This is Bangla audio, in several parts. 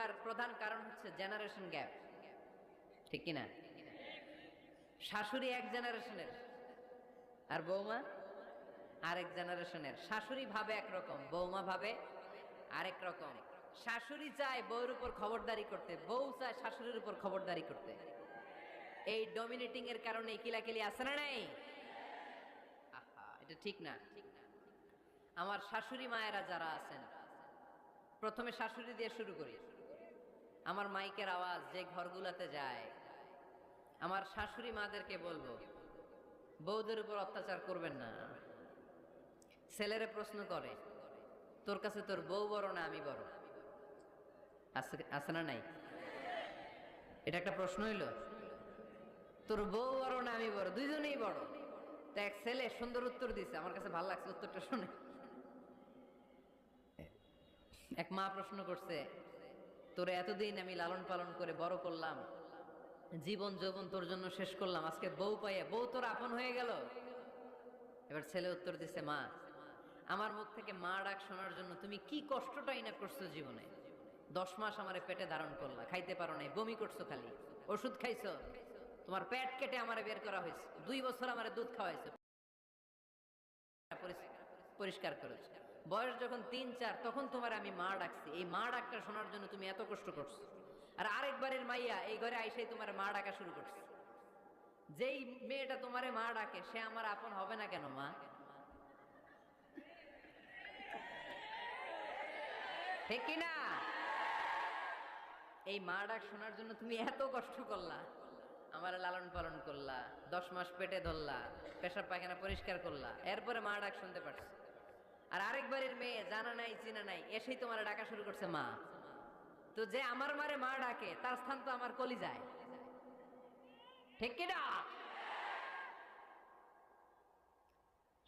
ঝগড়ার প্রধান কারণ হচ্ছে জেনারেশন গ্যাপ, ঠিক কিনা? শাশুড়ি এক জেনারেশনের আর বৌমা আরেক জেনারেশনের। শাশুড়ি ভাবে একরকম, বৌমা ভাবে আরেক রকম। শাশুড়ি চায় বউর উপর খবরদারি করতে, বউ চায় শাশুড়ির উপর খবরদারি করতে। এই ডমিনেটিং এর কারণে কিলাকিলি আছে না নাই? আহা, এটা ঠিক না। আমার শাশুড়ি মায়েরা যারা আছেন, প্রথমে শাশুড়ি দিয়ে শুরু করি। আমার মাইকের আওয়াজ যে ঘরগুলোতে যায়, আমার শাশুড়ি মাদেরকে বলবো, বউদের উপর অত্যাচার করবেন না। ছেলেরা প্রশ্ন করে, তোর কাছে তোর বউ বড় না আমি বড়? আছে না নাই? এটা একটা প্রশ্ন হইল। তোর বউ বড় না আমি বড়? দুইজনেই বড়। তো এক ছেলে সুন্দর উত্তর দিছে, আমার কাছে ভালো লাগছে উত্তরটা শুনে। এক মা প্রশ্ন করছে, তোরে এতদিন আমি লালন পালন করে বড় করলাম, জীবন যৌবন তোর জন্য শেষ করলাম, আজকে বউ পাইয়া বউ তোর আপন হয়ে গেল? এবার ছেলে উত্তর দিছে, মা, আমার মুখ থেকে মা ডাক শোনার জন্য তুমি কি কষ্টটাই না করছো জীবনে। 10 মাস আমারে পেটে ধারণ করলা, খাইতে পারো নাই, বমি করছো, খালি ওষুধ খাইছো, তোমার পেট কেটে আমারে বের করা হয়েছে, 2 বছর আমারে দুধ খাওয়াইছো, পরিষ্কার করেছো। বয়স যখন 3-4 তখন তোমার আমি মা ডাকছি, এই মা ডাকটা শোনার জন্য তুমি এত কষ্ট করছো। আর আরেকবারের মাইয়া এই ঘরে আইসাই তোমার মা ডাকা শুরু করছে। যেই মেয়েটা তোমারে মা ডাকে সে আমার আপন হবে না কেন মা? ঠিক কিনা? এই মা ডাক শোনার জন্য তুমি এত কষ্ট করলা, আমার লালন পালন করলা, 10 মাস পেটে ধরলা, পেশাব পায়খানা পরিষ্কার করলা, এরপরে মা ডাক শুনতে পারছো। আর আরেকবারের মেয়ে জানা নাই চিনা নাই এসেই তোমার ডাকা শুরু করছে মা। তো যে আমার মারে মা ডাকে তার স্থান তো আমার কলিজায়, ঠিক কিনা?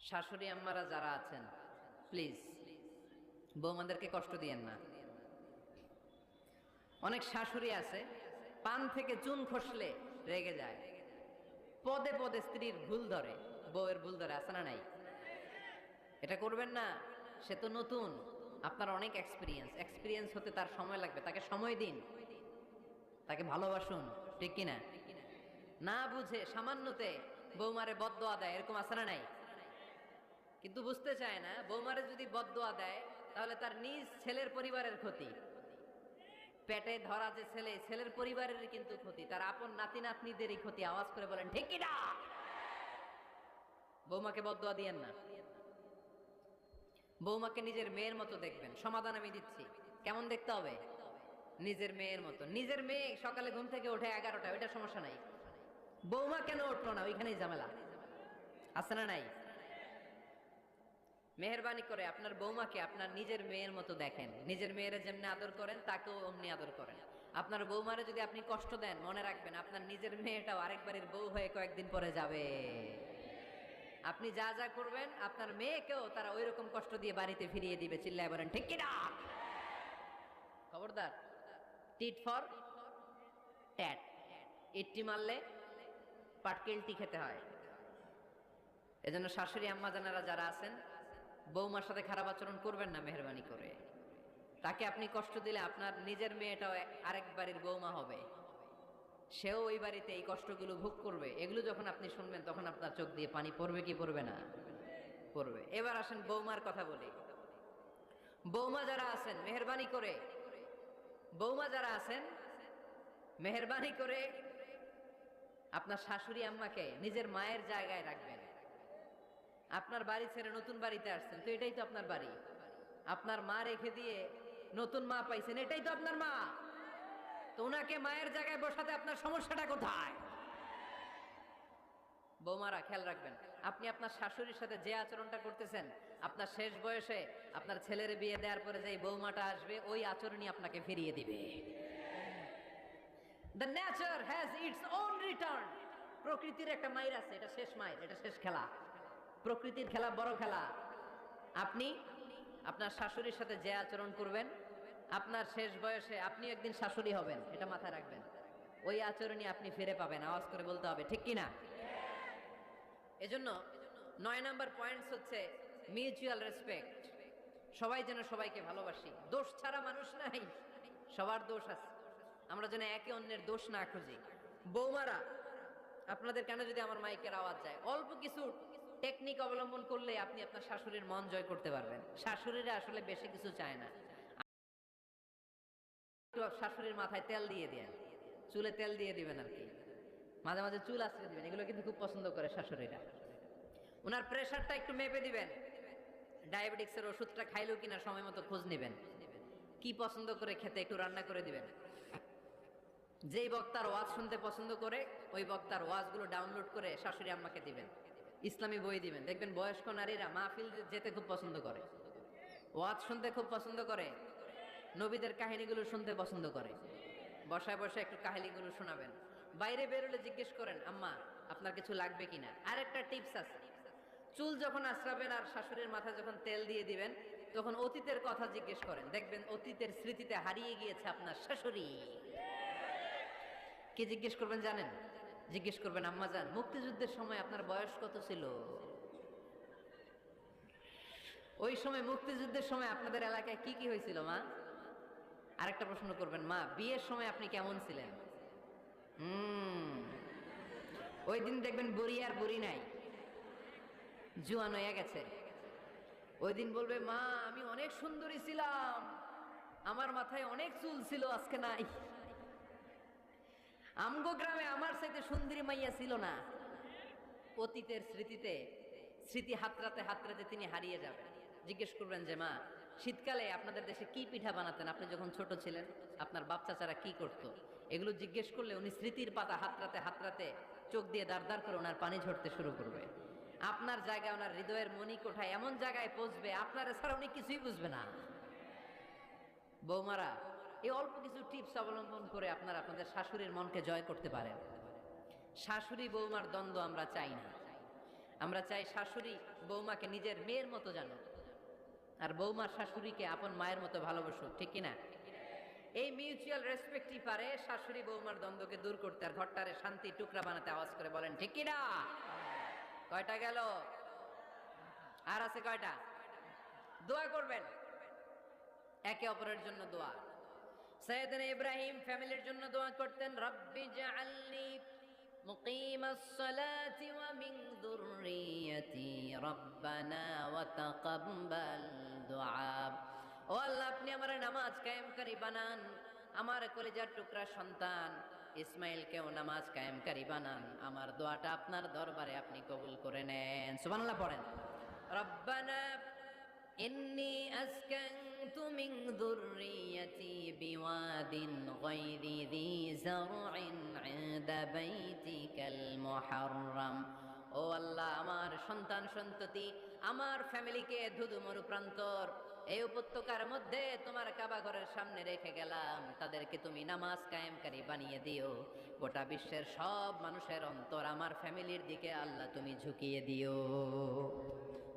শাশুড়ি আম্মারা যারা আছেন, প্লিজ বৌমাদেরকে কষ্ট দিয়েন না। অনেক শাশুড়ি আছে পান থেকে চুন খসলে রেগে যায়, পদে পদে স্ত্রীর ভুল ধরে, বউয়ের ভুল ধরে, আছে না নাই? এটা করবেন না। সে তো নতুন, আপনার অনেক এক্সপিরিয়েন্স হতে তার সময় লাগবে, তাকে সময় দিন, তাকে ভালোবাসুন, ঠিক কিনা? না বুঝে সামান্যতে বৌমারে বদদোয়া দেয়, এরকম আছে না নাই? কিন্তু বুঝতে চায় না, বৌমারে যদি বদদোয়া দেয় তাহলে তার নিজ ছেলের পরিবারের ক্ষতি। পেটে ধরা যে ছেলে, ছেলের পরিবারের কিন্তু ক্ষতি, তার আপন নাতি নাতনিদেরই ক্ষতি। আওয়াজ করে বলেন ঠিক কিনা? বৌমাকে বদদোয়া দিয়েন না। বৌমাকে নিজের মেয়ের মতো দেখবেন। সমাধান আমি দিচ্ছি, কেমন দেখতে হবে? নিজের মেয়ের মতো। নিজের মেয়ে সকালে ঘুম থেকে ওঠে 11টা, ওইটা সমস্যা নাই। বৌমা কেন উঠলো না, ওইখানেই ঝামেলা, আছে না নাই? মেহেরবানি করে আপনার বৌমাকে আপনার নিজের মেয়ের মতো দেখেন। নিজের মেয়েরা যেমনি আদর করেন তাকেও অমনি আদর করেন। আপনার বৌমারে যদি আপনি কষ্ট দেন, মনে রাখবেন আপনার নিজের মেয়েটাও আরেকবারের বউ হয়ে কয়েকদিন পরে যাবে। আপনি যা যা করবেন আপনার মেয়েকেও তারা ওই রকম কষ্ট দিয়ে বাড়িতে ফিরিয়ে দিবে। চিল্লায় বলেন ঠিক কিনা? খবরদার, টিট ফর ট্যাট। ইট্টি মারলে পাটকেলটি খেতে হয়। এজন্য শাশুড়ি আম্মা জানারা যারা আছেন, বৌমার সাথে খারাপ আচরণ করবেন না মেহেরবানি করে। তাকে আপনি কষ্ট দিলে আপনার নিজের মেয়েটাও আরেক বাড়ির বৌমা হবে, সেও ওই বাড়িতে এই কষ্টগুলো ভোগ করবে। এগুলো যখন আপনি শুনবেন তখন আপনার চোখ দিয়ে পানি পড়বে কি পড়বে না? পড়বে। এবার আসেন বৌমার কথা বলি। বৌমা যারা আছেন মেহেরবানি করে, বৌমা যারা আছেন মেহেরবানি করে আপনার শাশুড়ি আম্মাকে নিজের মায়ের জায়গায় রাখবেন। আপনার বাড়ি ছেড়ে নতুন বাড়িতে আসছেন, তো এটাই তো আপনার বাড়ি। আপনার মা রেখে দিয়ে নতুন মা পাইছেন, এটাই তো আপনার মা। তো ওনাকে মায়ের জায়গায় বসাতে আপনার সমস্যাটা কোথায়? বৌমারা খেয়াল রাখবেন, আপনি আপনার শাশুড়ির সাথে যে আচরণটা করতেছেন, আপনার শেষ বয়সে আপনার ছেলের বিয়ে দেওয়ার পরে যে বৌমাটা আসবে ওই আচরণই আপনাকে ফিরিয়ে দিবে। The nature has its own return. প্রকৃতির একটা মাইর আছে, এটা শেষ মাইর, এটা শেষ খেলা। প্রকৃতির খেলা বড় খেলা। আপনি আপনার শাশুড়ির সাথে যে আচরণ করবেন, আপনার শেষ বয়সে আপনি একদিন শাশুড়ি হবেন, এটা মাথায় রাখবেন। ওই আচরণই আপনি ফিরে পাবেন। আওয়াজ করে বলতে হবে ঠিক কিনা? এজন্য 9 নাম্বার পয়েন্টস হচ্ছে মিউচুয়াল রেসপেক্ট। সবাই যেন সবাইকে ভালোবাসি। দোষ ছাড়া মানুষ নাই, সবার দোষ আছে, আমরা যেন একে অন্যের দোষ না খুঁজি। বৌমারা, আপনাদের কেন যদি আমার মাইকের আওয়াজ যায়, অল্প কিছু টেকনিক অবলম্বন করলে আপনি আপনার শাশুড়ির মন জয় করতে পারবেন। শাশুড়িরা আসলে বেশি কিছু চায় না। একটু শাশুড়ির মাথায় তেল দিয়ে দেন, চুলে তেল দিয়ে দিবেন আর কি, মাঝে মাঝে চুল আশ্রয় দিবেন, এগুলো কিন্তু খুব পছন্দ করে শাশুড়িরা। ওনার প্রেশারটা একটু মেপে দিবেন, ডায়াবেটিক্সের ওষুধটা খাইলেও কিনা সময় মতো খোঁজ নেবেন, কি পছন্দ করে খেতে একটু রান্না করে দিবেন। যেই বক্তার ওয়াজ শুনতে পছন্দ করে ওই বক্তার ওয়াজগুলো ডাউনলোড করে শাশুড়ি আম্মাকে দিবেন, ইসলামী বই দিবেন। দেখবেন বয়স্ক নারীরা মাহফিল যেতে খুব পছন্দ করে, ওয়াজ শুনতে খুব পছন্দ করে, নবীদের কাহিনীগুলো শুনতে পছন্দ করে। বসায় বসায় একটু কাহিনীগুলো শোনাবেন। বাইরে বেরোলে জিজ্ঞেস করেন, আম্মা আপনার কিছু লাগবে কিনা। আরেকটা টিপস আছে, চুল যখন আশ্রাবেন আর শাশুড়ির মাথায় যখন তেল দিয়ে দিবেন, তখন অতীতের কথা জিজ্ঞেস করেন। দেখবেন অতীতের স্মৃতিতে হারিয়ে গিয়েছে আপনার শাশুড়ি। কি জিজ্ঞেস করবেন জানেন? জিজ্ঞেস করবেন, আম্মা জান, মুক্তিযুদ্ধের সময় আপনার বয়স কত ছিল? ওই সময় মুক্তিযুদ্ধের সময় আপনাদের এলাকায় কি কি হয়েছিল মা? আরেকটা প্রশ্ন করবেন, মা বিয়ের সময় আপনি কেমন ছিলেন? ওই দিন দেখবেন বুড়ি আর বুড়ি নাই, জুয়ান হয়ে গেছে। ওই দিন বলবে, মা আমি অনেক সুন্দরী ছিলাম, আমার মাথায় অনেক চুল ছিল, আজকে নাই। আমগো গ্রামে আমার চাইতে সুন্দরী মাইয়া ছিল না। অতীতের স্মৃতিতে, স্মৃতি হাতরাতে হাতরাতে তিনি হারিয়ে যাবেন। জিজ্ঞেস করবেন যে, মা শীতকালে আপনাদের দেশে কি পিঠা বানাতেন আপনি যখন ছোট ছিলেন, আপনার বাপ চাচারা কি করতো? এগুলো জিজ্ঞেস করলে উনি স্মৃতির পাতা হাতরাতে হাতরাতে চোখ দিয়ে দাঁড় দাঁড় করে ওনার পানি ঝরতে শুরু করবে। আপনার জায়গায়, ওনার হৃদয়ের মনি কোঠায় এমন জায়গায় পৌঁছবে, আপনার এছাড়া উনি কিছুই বুঝবে না। বৌমারা, এই অল্প কিছু টিপস অবলম্বন করে আপনারা আপনাদের শাশুড়ির মনকে জয় করতে পারেন। শাশুড়ি বৌমার দ্বন্দ্ব আমরা চাই না। আমরা চাই শাশুড়ি বৌমাকে নিজের মেয়ের মতো জানো, আর বৌমার শাশুড়িকে আপন মায়ের মতো ভালোবাসুক, ঠিক কিনা? এই মিউচুয়াল রেসপেক্টই পারে শাশুড়ি বৌমার দ্বন্দ্বকে দূর করতে আর ঘরটারে শান্তি টুকরা বানাতে। আওয়াজ করে বলেন ঠিক কিনা? কয়টা গেল? আর আছে কয়টা? দোয়া করবেন একে অপরের জন্য। দোয়া, সাইয়েদনা ইব্রাহিম ফ্যামিলির জন্য দোয়া করতেন, রব্বি জাআলনি মুকিমাস সালাতি ওয়া মিন যুররিয়াতি রব্বানা ওয়া তাকাব্বাল দুআ। ও আল্লাহ, আপনি আমার নামাজ কায়েমকারী বানান, আমার কলিজার টুকরা সন্তান ইসমাইলকেও নামাজ কায়েমকারী বানান, আমার দোয়াটা আপনার দরবারে আপনি কবুল করে নেন। সুবহানাল্লাহ পড়েন। রব্বানা ইন্নী আসকানতু মিন যুররিয়াতি বিওয়াদিন গায়রি যী যারইন ইনদা বাইতিকাল মুহাররাম। ও আল্লাহ, আমার সন্তান সন্ততি, আমার ফ্যামিলিকে ধুধু মরুপ্রান্তর এই উপত্যকার মধ্যে তোমার কাবা ঘরের সামনে রেখে গেলাম, তাদেরকে তুমি নামাজ কায়েমকারী বানিয়ে দিও। গোটা বিশ্বের সব মানুষের অন্তর আমার ফ্যামিলির দিকে আল্লাহ তুমি ঝুঁকিয়ে দিও।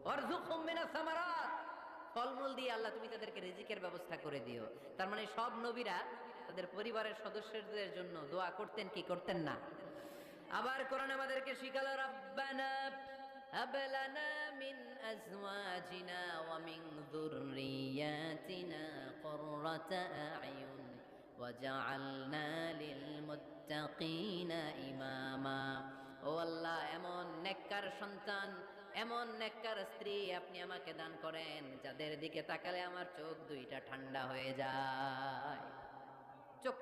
ওয়ারযুকহুম মিনাস সামারাত, ফলমূল দিয়ে আল্লাহ তুমি তাদেরকে রিজিকের ব্যবস্থা করে দিও। তার মানে সব নবীরা তাদের পরিবারের সদস্যদের জন্য দোয়া করতেন কি করতেন না? আবার কোরআন আমাদেরকে শিখালো, রব্বানা হাব লানা মিন আজওয়াজিনা ওয়া মিন যুররিয়াতিনা কুররাতা আ'য়ুন ওয়াজআলনা লিল মুত্তাকিনা ইমামা। ও আল্লাহ, এমন নেককার সন্তান, এমন নেককার স্ত্রী আপনি আমাকে দান করেন যাদের দিকে তাকালে আমার চোখ দুইটা ঠান্ডা হয়ে যায়।